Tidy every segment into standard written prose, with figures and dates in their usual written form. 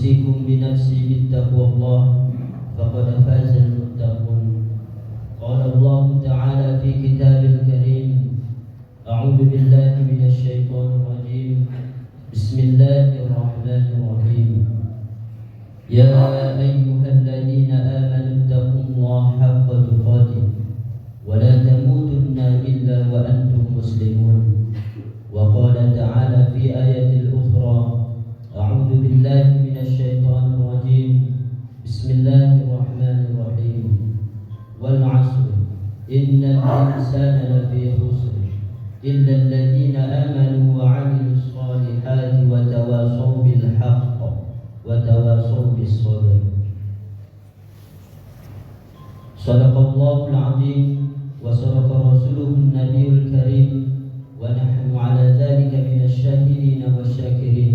أوصيكم بنفسي بتقوى الله فقد فاز المتقون. قال الله تعالى في كتاب الكريم: أعوذ بالله من الشيطان الرجيم. بسم الله الرحمن الرحيم. يا أيها الذين آمنوا اتقوا الله حق تقاته ولا تموتن إلا وأنتم مسلمون. وقال تعالى في آية أخرى: أعوذ بالله من الشيطان الرجيم. بسم الله الرحمن الرحيم. والعصر إن الإنسان لفي خسر إلا الذين آمنوا وعملوا الصالحات وتواصوا بالحق وتواصوا بالصبر. صدق الله العظيم وصدق رسوله النبي الكريم ونحن على ذلك من الشاهدين والشاكرين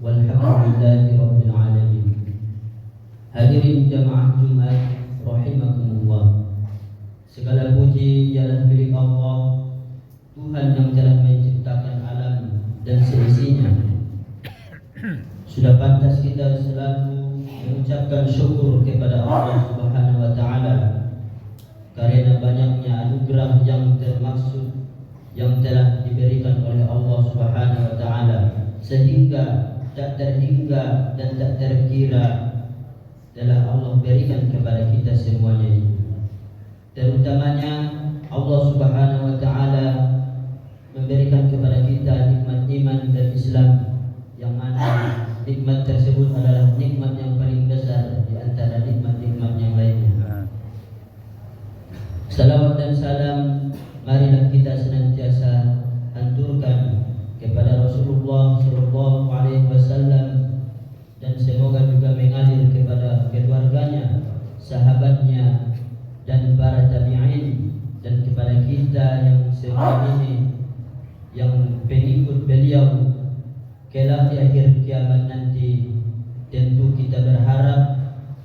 والحمد لله رب العالمين. Hadirin jamaah Jumat rahimakumullah. Segala puji ialah milik Allah, Tuhan yang telah menciptakan alam dan seisinya. Sudah pantas kita selalu mengucapkan syukur kepada Allah Subhanahu wa taala karena banyaknya anugerah yang termaksud yang telah diberikan oleh Allah Subhanahu wa taala, sehingga tak terhingga dan tak terkira telah Allah berikan kepada kita semuanya itu. Terutamanya Allah Subhanahu wa taala memberikan kepada kita nikmat iman dan Islam, yang mana nikmat tersebut adalah nikmat yang paling besar di antara nikmat-nikmat yang lainnya. Salawat dan salam marilah kita senantiasa hanturkan kepada Rasulullah sallallahu alaihi wasallam, dan semoga juga mengalir kepada keluarganya, sahabatnya, dan para tabi'in, dan kepada kita yang semua ini yang pengikut beliau kelak di akhir kiamat nanti. Tentu kita berharap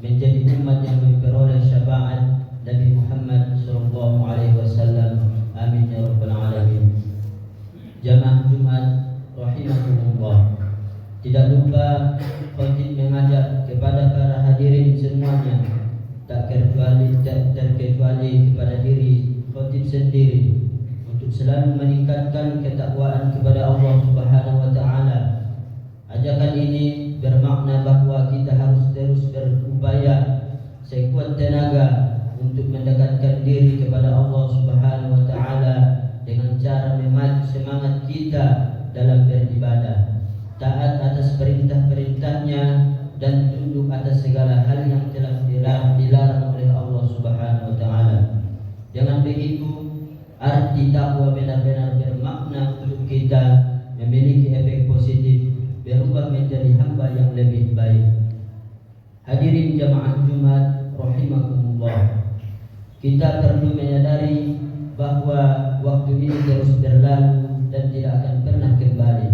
menjadi umat yang memperoleh syafaat Nabi Muhammad sallallahu alaihi wasallam. Amin ya rabbal alamin. Jamaah Jumat rahimakumullah. Tidak lupa khatib mengajak kepada para hadirin semuanya, tak terkecuali kepada diri khatib sendiri, untuk selalu meningkatkan ketakwaan kepada Allah Subhanahu wa taala. Ajakan ini bermakna bahawa kita harus terus berupaya sekuat tenaga untuk mendekatkan diri kepada Allah Subhanahu wa taala dengan cara memacu semangat kita dalam beribadah, taat atas perintah-perintahnya, dan tunduk atas segala hal yang telah dilarang oleh Allah Subhanahu wa taala. Dengan begitu, arti takwa benar-benar bermakna untuk kita memiliki efek positif, berubah menjadi hamba yang lebih baik. Hadirin jamaah Jumat rahimakumullah. Kita perlu menyadari bahwa waktu ini terus berlalu dan tidak akan pernah kembali.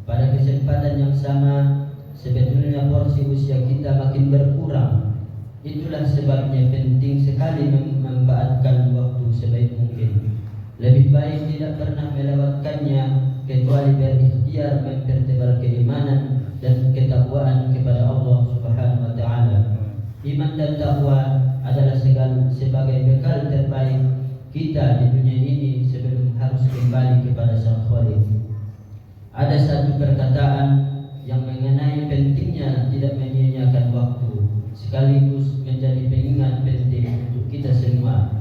Pada kesempatan yang sama, sebetulnya porsi usia kita makin berkurang. Itulah sebabnya penting sekali memanfaatkan waktu sebaik mungkin. Lebih baik tidak pernah melewatkannya, kecuali berikhtiar mempertebal keimanan dan ketakwaan kepada Allah Subhanahu wa taala. Iman dan takwa adalah sebagai bekal terbaik kita di dunia ini sebelum harus kembali kepada Sang Khaliq. Ada satu perkataan yang mengenai pentingnya tidak menyia-nyiakan waktu, sekaligus menjadi pengingat penting untuk kita semua,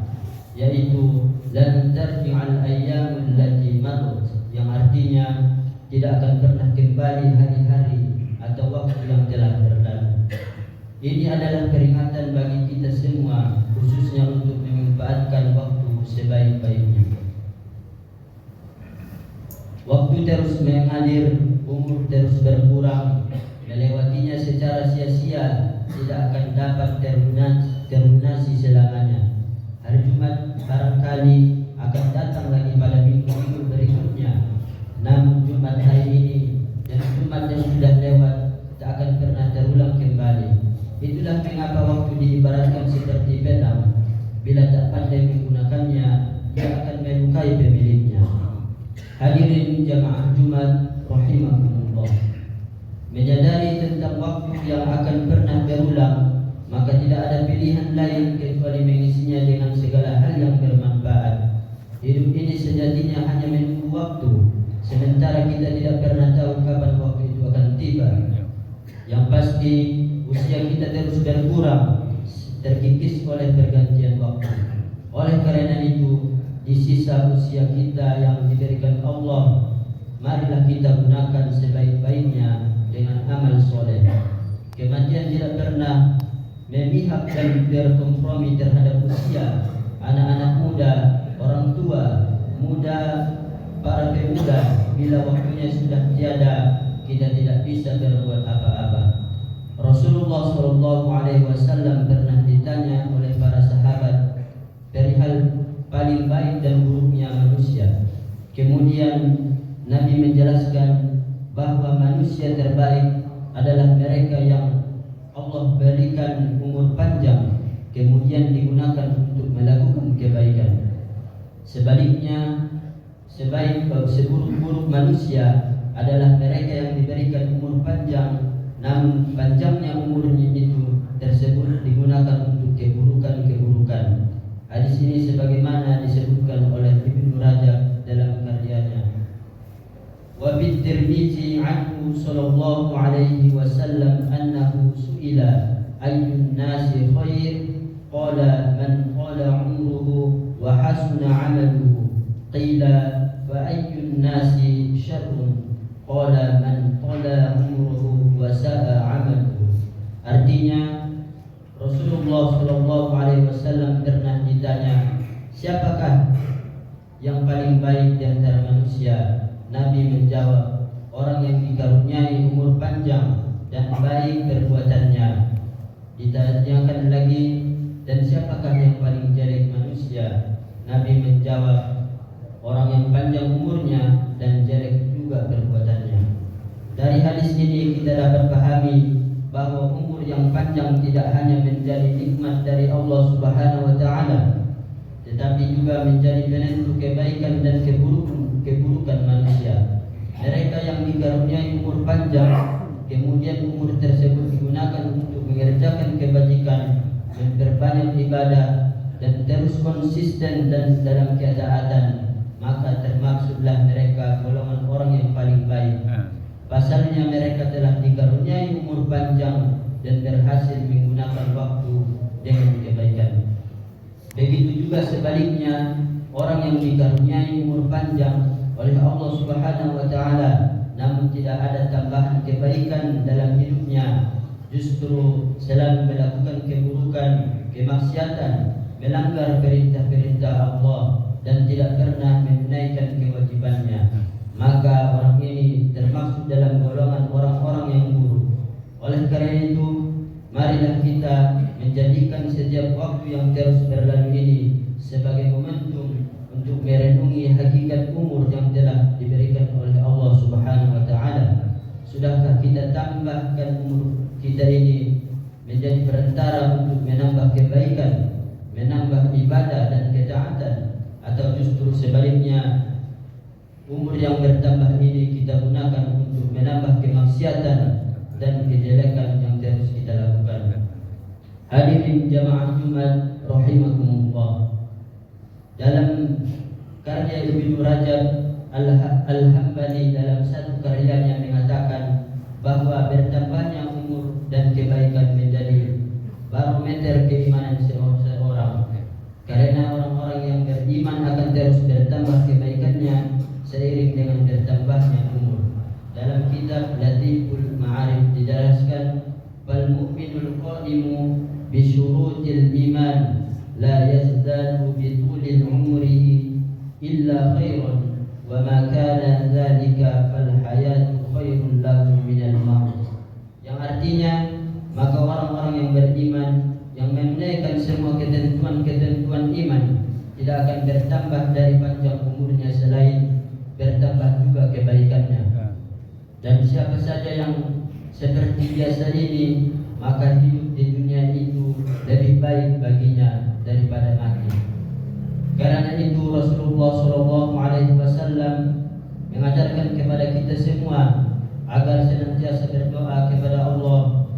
yaitu lan tarji'al ayyamul lati marut, yang artinya tidak akan pernah kembali hari-hari atau waktu yang telah berlalu. Ini adalah peringatan bagi kita semua, khususnya untuk memanfaatkan waktu sebaik-baiknya. Waktu terus mengalir, umur terus berkurang, melewatinya secara sia-sia tidak akan dapat terlunasi selamanya. Hari Jumat barangkali akan datang lagi pada minggu-minggu berikutnya. Namun Jumat hari ini dan Jumat yang sudah lewat tak akan pernah terulang kembali. Itulah mengapa waktu diibaratkan seperti pedang. Bila tak pandai menggunakannya, ia akan melukai pemiliknya. Hadirin jamaah Jumat rahimakumullah. Menyadari tentang waktu yang akan pernah berulang, maka tidak ada pilihan lain kecuali mengisinya dengan segala hal yang bermanfaat. Hidup ini sejatinya hanya menunggu waktu, sementara kita tidak pernah tahu kapan waktu itu akan tiba. Yang pasti usia kita terus berkurang, terkikis oleh pergantian waktu. Oleh karena itu, di sisa usia kita yang diberikan Allah, marilah kita gunakan sebaik-baiknya dengan amal soleh. Kematian tidak pernah memihak dan berkompromi terhadap usia. Anak-anak muda, orang tua, muda, para pemuda, bila waktunya sudah tiada, kita tidak bisa berbuat apa-apa. Rasulullah SAW pernah ditanya oleh para sahabat perihal paling baik dan buruknya manusia. Kemudian Nabi menjelaskan bahwa manusia terbaik adalah mereka yang Allah berikan umur panjang, kemudian digunakan untuk melakukan kebaikan. Sebaliknya, seburuk-buruk manusia adalah mereka yang diberikan umur panjang, namun panjangnya umurnya itu tersebut digunakan untuk keburukan-keburukan. Hadis ini sebagaimana disebutkan oleh Ibnu Rajab dalam karyanya. Wa bi Tirmizi anhu sallallahu alaihi wasallam annahu su'ila ayyun nasi khair, qala man qala umruhu wa hasuna 'amaluhu, qila wa ayyun nasi syarrun, qala man qala umruhu wa sa'a 'amaluhu. Artinya, Rasulullah SAW pernah ditanya, siapakah yang paling baik di antara manusia? Nabi menjawab, orang yang dikaruniai umur panjang dan baik perbuatannya. Ditanyakan lagi, dan siapakah yang paling jelek manusia? Nabi menjawab, orang yang panjang umurnya dan jelek juga perbuatannya. Dari hadis ini kita dapat pahami bahwa umur yang panjang tidak hanya menjadi nikmat dari Allah Subhanahu wa taala, tetapi juga menjadi penentu kebaikan dan keburukan manusia. Mereka yang dikaruniai umur panjang, kemudian umur tersebut digunakan untuk mengerjakan kebajikan, memperbanyak ibadah, dan terus konsisten dan dalam ketaatan, maka termaksudlah mereka golongan orang yang paling baik. Pasalnya mereka telah dikaruniai umur panjang dan berhasil menggunakan waktu dengan kebaikan. Begitu juga sebaliknya, orang yang dikaruniai umur panjang oleh Allah Subhanahu wa taala namun tidak ada tambahan kebaikan dalam hidupnya, justru selalu melakukan keburukan, kemaksiatan, melanggar perintah-perintah Allah dan tidak pernah menunaikan kewajibannya, maka orang ini termasuk dalam golongan orang-orang yang buruk. Oleh karena itu, marilah kita menjadikan setiap waktu yang terus berlalu ini sebagai momentum untuk merenungi hakikat umur yang telah diberikan oleh Allah Subhanahu wa taala. Sudahkah kita tambahkan umur kita ini menjadi perantara untuk menambah kebaikan, menambah ibadah dan ketaatan, atau justru sebaliknya, umur yang bertambah ini kita gunakan untuk menambah kemaksiatan dan kejelekan yang terus kita lakukan. Hadirin jamaah Jumat rahimakumullah. Dalam karya Ibnu Rajab Al-Hambali dalam satu karyanya mengatakan bahwa bertambahnya umur dan kebaikan menjadi barometer keimanan seorang. Karena orang-orang yang beriman akan terus bertambah kebaikannya seiring dengan bertambahnya umur. Dalam kitab Latiful Ma'arif dijelaskan, "Fal mu'minul qa'imu bi syurutil iman la yazdadu bi tulil umrihi illa khairan wa ma kana dzalika fal hayatu khairun lahu minal maut." Yang artinya, maka orang-orang yang beriman yang menunaikan semua ketentuan-ketentuan iman tidak akan bertambah dari panjang umurnya selain bertambah juga kebaikannya. Dan siapa saja yang seperti biasa ini, maka hidup di dunia itu lebih baik baginya daripada mati. Karena itu Rasulullah SAW mengajarkan kepada kita semua agar senantiasa berdoa kepada Allah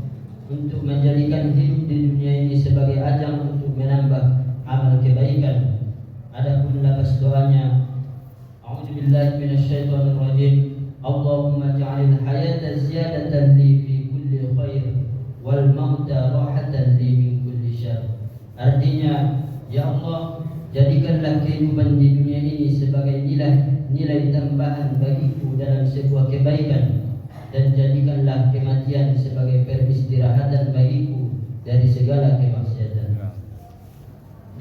Artinya, ya Allah, jadikanlah kehidupan di dunia ini sebagai nilai tambahan bagiku dalam sebuah kebaikan, dan jadikanlah kematian sebagai peristirahatan bagiku dari segala kemaksiatan.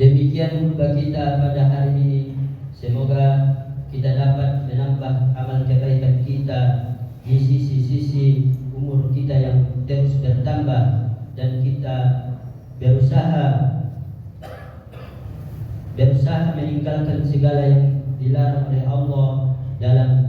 Demikian khutbah kita pada hari ini. Semoga kita dapat menambah amal kebaikan kita di sisi-sisi umur kita yang terus bertambah, dan kita berusaha meninggalkan segala yang dilarang oleh Allah dalam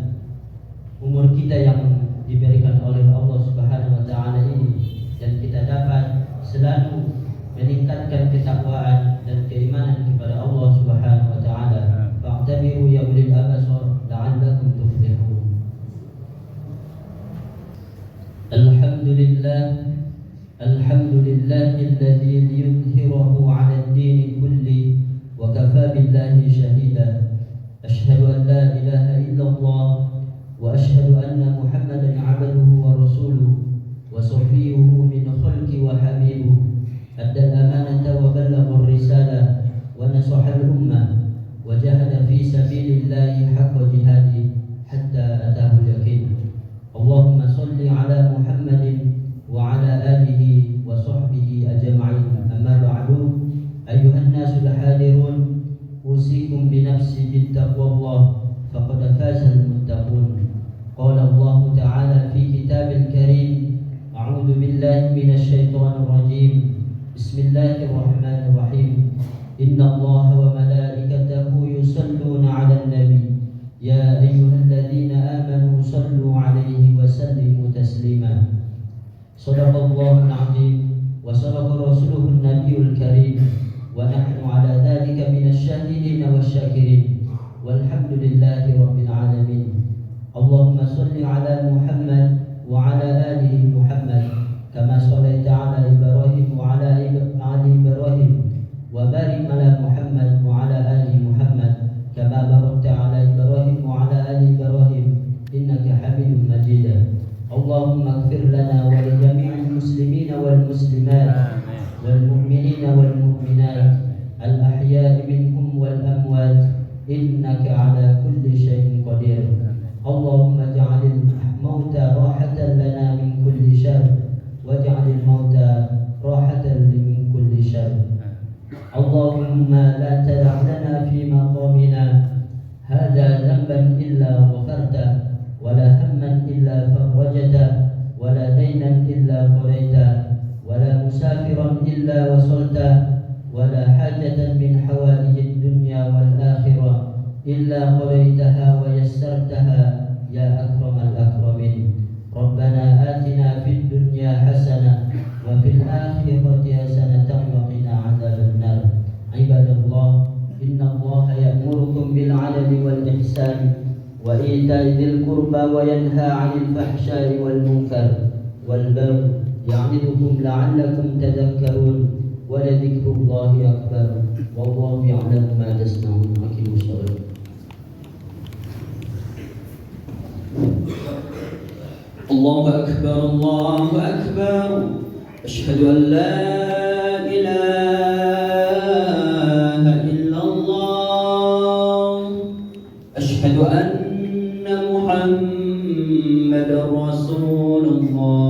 umur kita yang diberikan oleh Allah Subhanahu wa taala ini, dan kita dapat selalu meningkatkan ketakwaan dan keimanan kepada Allah Subhanahu wa taala. Fa'tabiru ya ulil absar la'allakum tuflihun. Alhamdulillahilladzi yudhhirahu 'ala ad-din kulli wa kafa billahi shahida. Asyhadu an la ilaha illallah wa asyhadu anna Muhammadan 'abduhu wa rasuluhu wa safiyyuhu min khalqi wa habibuhu. Adda al-amanata wa ballagha ar-risalah wa nasaha al-ummah wa jahada fi sabilillahi haqqa jihadi hatta atahu al-yaqin. Allahumma salli ala Muhammadin wa ala alihi wa sahbihi ajma'in. Amma ba'du, ayyuhan nasul hadirun, usikum bi nafsi bittaqwallah faqad faza al-muttaqun. Qala Allah ta'ala fi kitabil karim, a'udzu billahi minasy syaithanir rajim. Bismillahirrahmanirrahim. Innallaha wa malaikatahu yusalluna 'alan nabi. Ya ayyuhalladzina amanu sallu 'alaihi wa sallimu taslima. Shadaqallahul 'azim wa sadaqa rasuluhun nabiyul karim, wa nahnu 'ala dzalika minasy syahidin wasyakirin. Walhamdulillahi rabbil alamin. Allahumma shalli 'ala Muhammad wa 'ala ali Muhammad kama shallaita 'ala Ibrahim wa 'ala ali Ibrahim, wa barik 'ala Muhammad wa 'ala ali Muhammad kama barakta 'ala Ibrahim wa 'ala ali Ibrahim innaka Hamidum Majid. Allahumma ighfir lana wa li jami'il muslimina wal muslimat wal mu'minina wal mu'minat al ahya'i minhum wal amwat innaka 'ala kulli syai'in qadir. Allahumma ja'alil mauta rahatan lana min kulli syarr waj'alil mauta rahatan min kulli syarr. Allahumma la tada' lana fi maqamina hadha dhanban illa ghafarta, wa la hamman illa farajta, wa la daynan illa qadayta, wa la musafiran illa wasalta, wa la hajatan min hawaijid dunya wal akhirah illa qadaytaha wa yassartaha ya akramal akramin. Rabbana atina fid dunya hasanah wa fil akhirati hasanatan wa qina adzaban nar. Ibadallah, innallaha ya'murukum bil 'adli wal ihsan wa ita'i dzil qurba wa yanha 'anil fahsya'i wal munkar wal baghi ya'idukum la'allakum tadhakkarun. Wa la dzikrullahi akbar wallahu ya'lamu ma tasna'un. Aqimus shalah. Allahu akbar, Allahu akbar. Asyhadu an la ilaha illallah. Asyhadu anna Muhammadar Rasulullah.